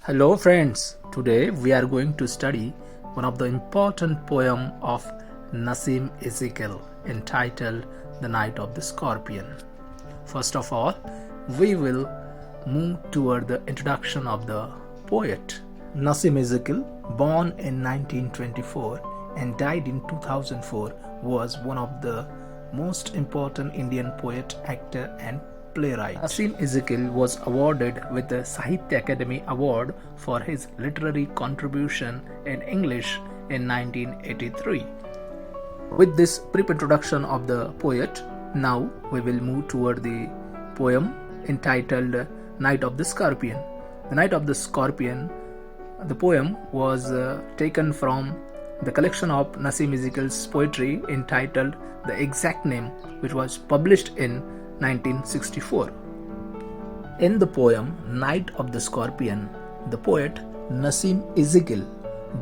Hello friends, today we are going to study one of the important poem of Nasim Ezekiel entitled The Night of the Scorpion. First of all, we will move toward the introduction of the poet. Nasim Ezekiel, born in 1924 and died in 2004, was one of the most important Indian poet, actor and playwright. Nasim Ezekiel was awarded with the Sahitya Akademi Award for his literary contribution in English in 1983. With this brief introduction of the poet, now we will move toward the poem entitled Night of the Scorpion. The Night of the Scorpion, the poem was taken from the collection of Nasim Ezekiel's poetry entitled The Exact Name, which was published in 1964. In the poem Night of the Scorpion, the poet Nasim Ezekiel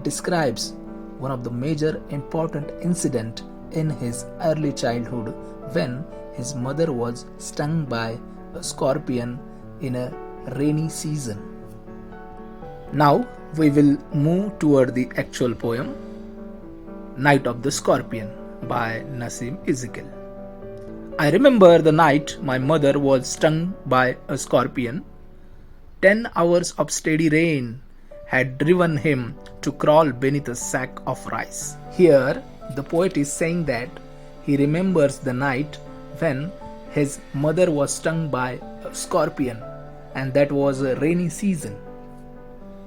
describes one of the major important incident in his early childhood when his mother was stung by a scorpion in a rainy season. Now we will move toward the actual poem Night of the Scorpion by Nasim Ezekiel. I remember the night my mother was stung by a scorpion. 10 hours of steady rain had driven him to crawl beneath a sack of rice. Here, the poet is saying that he remembers the night when his mother was stung by a scorpion and that was a rainy season.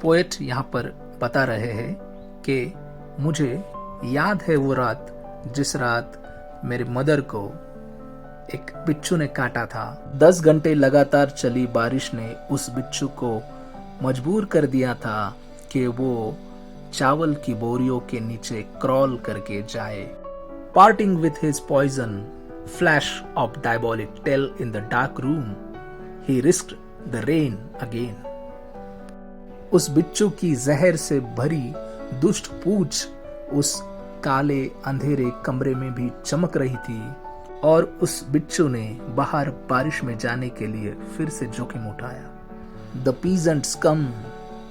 Poet यहाँ पर बता रहे हैं कि मुझे याद है वो रात जिस रात मेरे मदर को एक बिच्छू ने काटा था। 10 घंटे लगातार चली बारिश ने उस बिच्छू को मजबूर कर दिया था कि वो चावल की बोरियों के नीचे क्रॉल करके जाए। Parting with his poison, flash of diabolic tail in the dark room, he risked the rain again. उस बिच्छू की जहर से भरी दुष्ट पूंछ उस काले अंधेरे कमरे में भी चमक रही थी और उस बिच्छू ने बाहर बारिश में जाने के लिए फिर से जोखिम उठाया। The peasants come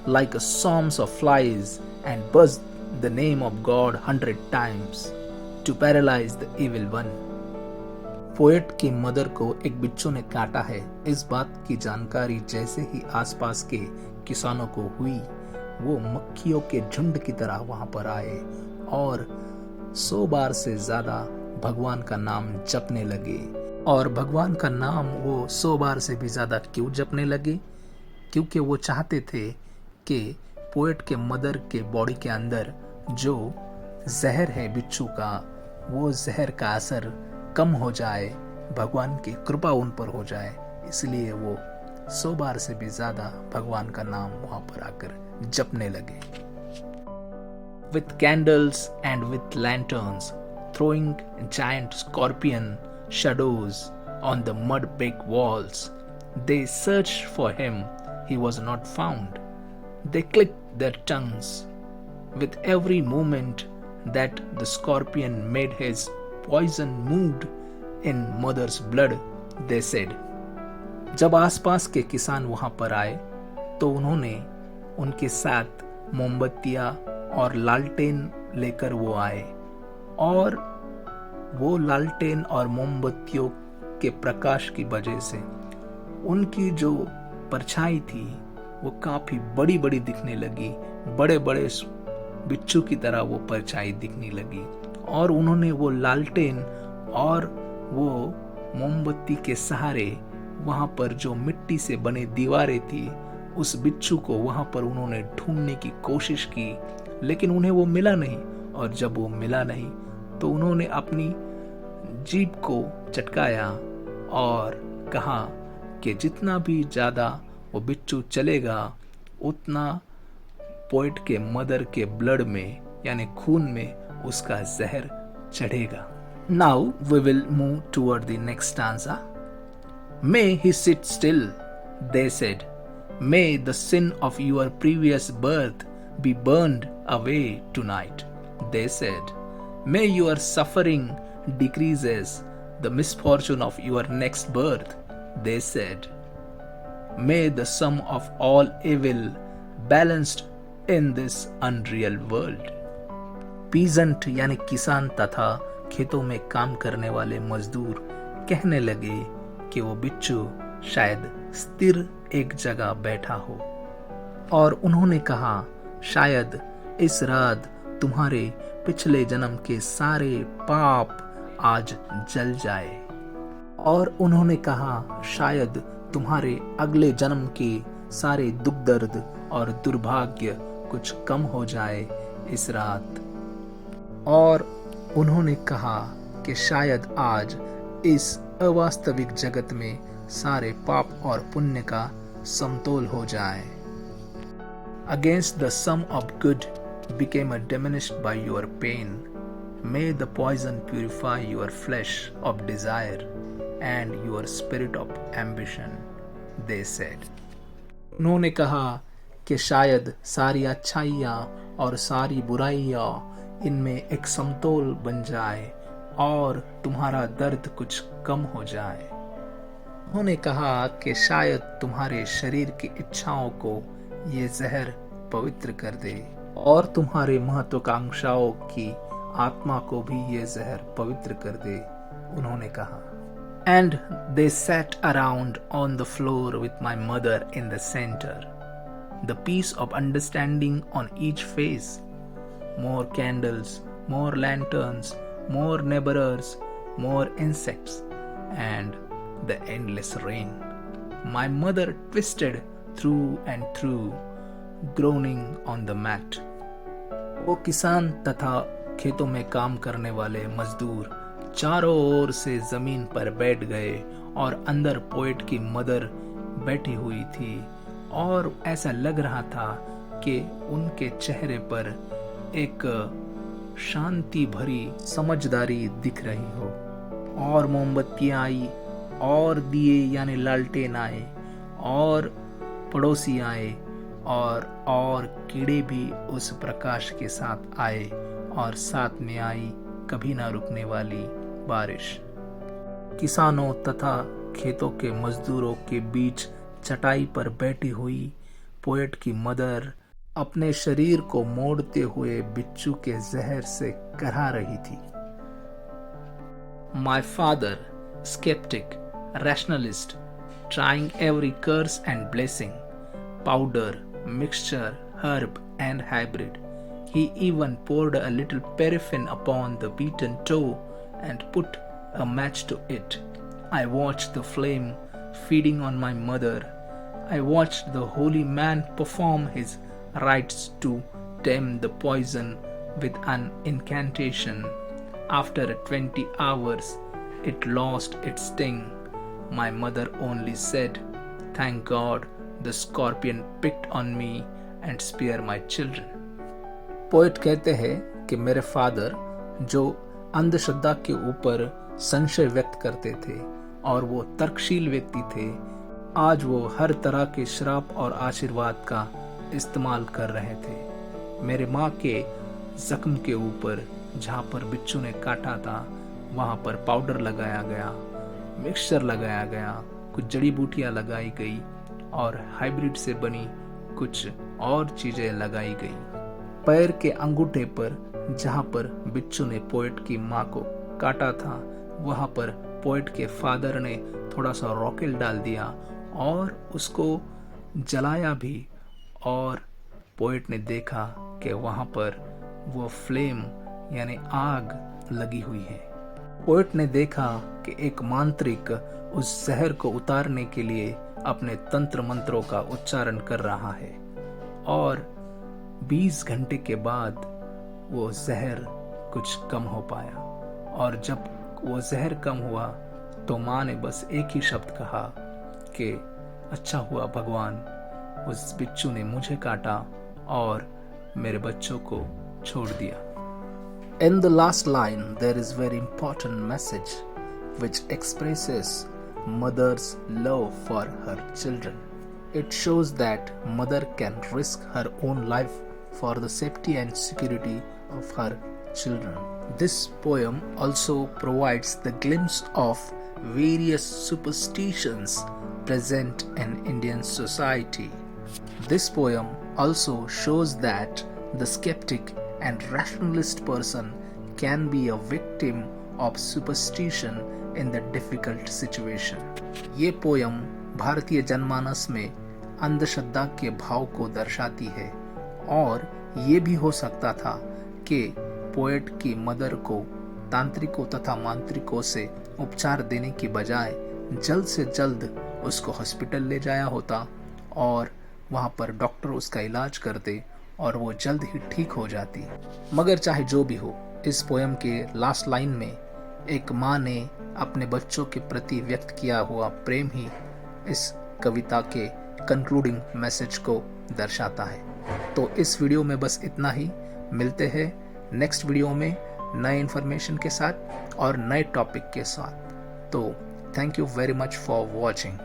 like a swarms of flies and buzz the name of God 100 times to paralyze the evil one. Poet की मदर को एक बिच्छू ने काटा है, इस बात की जानकारी जैसे ही आसपास के किसानों को हुई, वो मक्खियों के झुंड की तरह वहां पर आए और 100 बार से ज्यादा भगवान का नाम जपने लगे। और भगवान का नाम वो 100 बार से भी ज्यादा क्यों जपने लगे? क्योंकि वो चाहते थे कि पोएट के मदर के बॉडी के अंदर जो जहर है बिच्छू का, वो जहर का असर कम हो जाए, भगवान की कृपा उन पर हो जाए। इसलिए वो 100 बार से भी ज्यादा भगवान का नाम वहां पर आकर जपने लगे। With candles and with lanterns, throwing giant scorpion shadows on the mud-baked walls, they searched for him. He was not found. They clicked their tongues. With every movement that the scorpion made his poison moved in mother's blood, they said. जब आसपास के किसान वहां पर आए तो उन्होंने उनके साथ मोमबत्तियां और लालटेन लेकर वो आए और वो लालटेन और मोमबत्तियों के प्रकाश की वजह से उनकी जो परछाई थी वो काफी बड़ी बड़ी दिखने लगी, बड़े बड़े बिच्छू की तरह वो परछाई दिखने लगी। और उन्होंने वो लालटेन और वो मोमबत्ती के सहारे वहां पर जो मिट्टी से बने दीवारें थी, उस बिच्छू को वहां पर उन्होंने ढूंढने की कोशिश की, लेकिन उन्हें वो मिला नहीं। और जब वो मिला नहीं तो उन्होंने अपनी जीभ को चटकाया और कहा कि जितना भी ज्यादा वो बिच्छू चलेगा उतना पोएट के मदर के ब्लड में यानी खून में उसका जहर चढ़ेगा। Now we will move toward the next stanza. May he sit still, they said. May the sin of your previous birth be burned away tonight, they said. May your suffering decreases the misfortune of your next birth, they said. May the sum of all evil balanced in this unreal world. Peasant यानी किसान तथा खेतों में काम करने वाले मजदूर कहने लगे कि वो बिच्छू शायद स्थिर एक जगह बैठा हो, और उन्होंने कहा शायद इस रात तुम्हारे पिछले जन्म के सारे पाप आज जल जाए, और उन्होंने कहा शायद तुम्हारे अगले जन्म के सारे दुख दर्द और दुर्भाग्य कुछ कम हो जाए इस रात, और उन्होंने कहा कि शायद आज इस अवास्तविक जगत में सारे पाप और पुण्य का समतोल हो जाए. Against the sum of good became diminished by your pain. May the poison purify your flesh of desire and your spirit of ambition, they said. उन्होंने कहा कि शायद सारी अच्छाइयाँ और सारी बुराइयाँ इनमें एक समतोल बन जाए और तुम्हारा दर्द कुछ कम हो जाए. उन्होंने कहा कि शायद तुम्हारे शरीर की इच्छाओं को ये जहर पवित्र कर दे और तुम्हारे महत्वाकांक्षाओं की आत्मा को भी ये जहर पवित्र कर दे, उन्होंने कहा. And they sat around on the floor with my mother in the center, the piece of understanding on each face. More candles, more lanterns, more neighbors, more insects, and the endless rain. My mother twisted through and through, groaning on the mat. वो किसान तथा खेतों में काम करने वाले मजदूर चारों ओर से जमीन पर बैठ गए और अंदर पोएट की मदर बैठी हुई थी, और ऐसा लग रहा था कि उनके चेहरे पर एक शांति भरी समझदारी दिख रही हो. और मोमबत्तियां आई और दिए यानी लालटेन आए और पड़ोसी आए और कीड़े भी उस प्रकाश के साथ आए, और साथ में आई कभी ना रुकने वाली बारिश. किसानों तथा खेतों के मजदूरों के बीच चटाई पर बैठी हुई पोएट की मदर अपने शरीर को मोड़ते हुए बिच्छू के जहर से करहा रही थी. My father, skeptic, rationalist, trying every curse and blessing, powder, mixture, herb and hybrid. He even poured a little paraffin upon the beaten toe and put a match to it. I watched the flame feeding on my mother. I watched the holy man perform his rites to tame the poison with an incantation. After 20 hours, it lost its sting. My mother only said, "Thank God, the scorpion picked on me and spared my children." Poet कहते हैं कि मेरे father, जो अंधश्रद्धा के ऊपर संशय व्यक्त करते थे और वो तर्कशील व्यक्ति थे, आज वो हर तरह के श्राप और आशीर्वाद का इस्तेमाल कर रहे थे. मेरे माँ के जख्म के ऊपर जहाँ पर बिच्छू ने काटा था, वहाँ पर पाउडर लगाया गया, मिक्सचर लगाया गया, कुछ जड़ी बूटियाँ लगाई गई और हाइब्रिड से बनी कुछ और चीज़ें लगाई गई. पैर के अंगूठे पर जहाँ पर बिच्छू ने पोएट की माँ को काटा था, वहाँ पर पोएट के फादर ने थोड़ा सा रॉकेल डाल दिया और उसको जलाया भी, और पोएट ने देखा कि वहाँ पर वो फ्लेम यानी आग लगी हुई है. पोएट ने देखा कि एक मांत्रिक उस जहर को उतारने के लिए अपने तंत्र मंत्रों का उच्चारण कर रहा है, और 20 घंटे के बाद वो जहर कुछ कम हो पाया. और जब वो जहर कम हुआ तो माँ ने बस एक ही शब्द कहा कि अच्छा हुआ भगवान, उस बिच्छू ने मुझे काटा और मेरे बच्चों को छोड़ दिया. In the last line, there is very important message which expresses mother's love for her children. It shows that mother can risk her own life for the safety and security of her children. This poem also provides the glimpse of various superstitions present in Indian society. This poem also shows that the skeptic and rationalist person can be a victim of superstition in the difficult situation. ये poem भारतीय जनमानस में अंधश्रद्धा के भाव को दर्शाती है और ये भी हो सकता था कि पोएट की मदर को तांत्रिकों तथा मांत्रिकों से उपचार देने की बजाय जल्द से जल्द उसको हॉस्पिटल ले जाया होता और वहाँ पर डॉक्टर उसका इलाज करते और वो जल्द ही ठीक हो जाती। मगर चाहे जो भी हो, इस पोयम के लास्ट लाइन में एक माँ ने अपने बच्चों के प्रति व्यक्त किया हुआ प्रेम ही इस कविता के कंक्लूडिंग मैसेज को दर्शाता है। तो इस वीडियो में बस इतना ही। मिलते हैं नेक्स्ट वीडियो में नए इन्फॉर्मेशन के साथ और नए टॉपिक के साथ। तो thank you very much for watching.